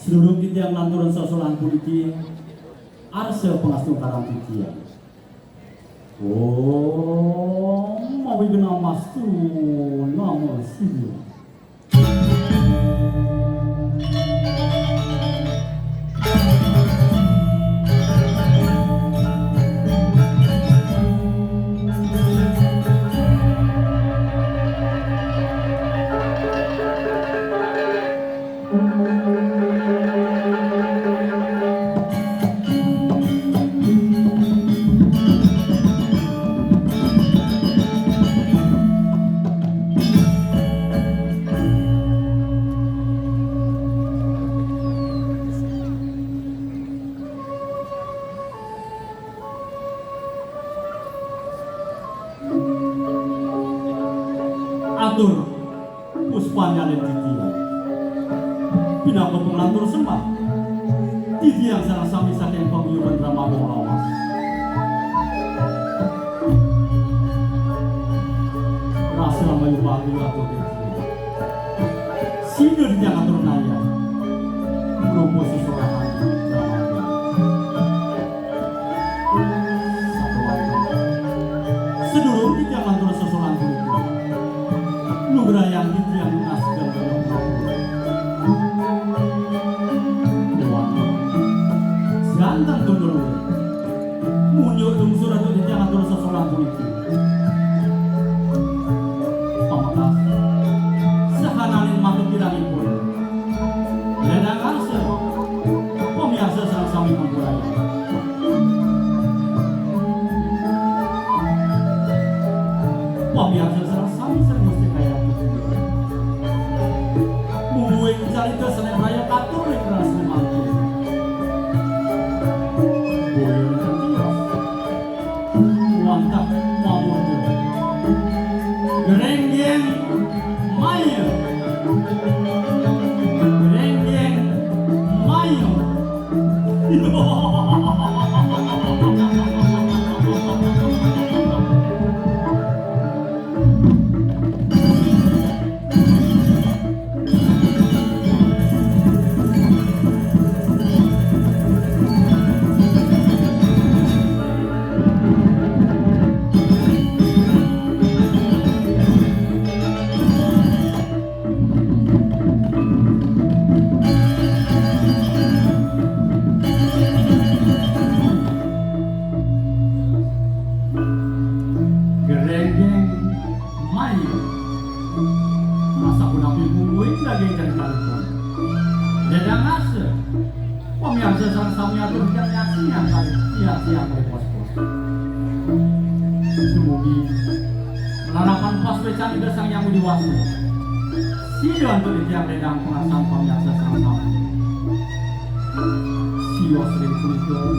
Seluruh kita yang lanturan sosolan politik arsa pengastu karang kita. Oh, mau ibu nama stu nama sih. Atur puspanya dan titi pinako pengatur sembah titi yang sarang sami saking paguyuban drama awas rasa mayu bagu atau titi sino di jangan turun naya promosi sorangan drama satu waktu sedulur di jangan turun sesoran dulu nugra yang itu yang lunas dan ganteng tuh dulu muncul unsur atau di jangan terus seseorang politik pamakas sehananin makhluk tidak impun ledang arsa pemiasa serang sami mempulai pemiasa serang sami serang mesti kaya buing cerita seneng raya katolik ras memangku buing ketios wantap mamudu gerenggeng mayu gerenggeng mayu gerenggeng mayu masa pun ambil buing lagi dari kalipun dedang asa pemiasa sang sami atur tidak nyaksinya kali sia-sia kali pos-pos dumugi melarapan pos becan ida sang yang diwasu sio untuk ditiang dedang pengasam pemiasa sang sami sio sering kulitur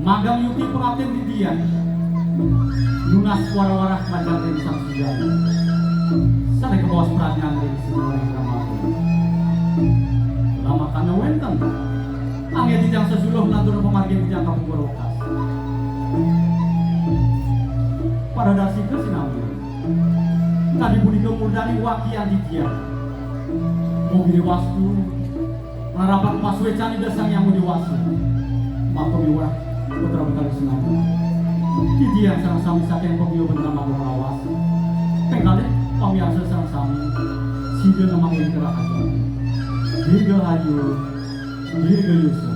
magang yuki pengabden di dian lunas warah-warah majang dari sang sujana sampai ke bawah perhatian dari semua yang ramah lama karena wenten angin dijang sesuluh nantur pemargin dijang kapung berokas pada dasi ke sinambil tadi budi kemudani wakian di dia mobil wastu menarapat mas wecani desang yang mau diwasu maka miwah putra betali sinambil titi yang sarang sami saking pagyo bernama pengawas pengkali pamiasa sarang sami sida namang yang kerah aja dirga hayu dirga yusuf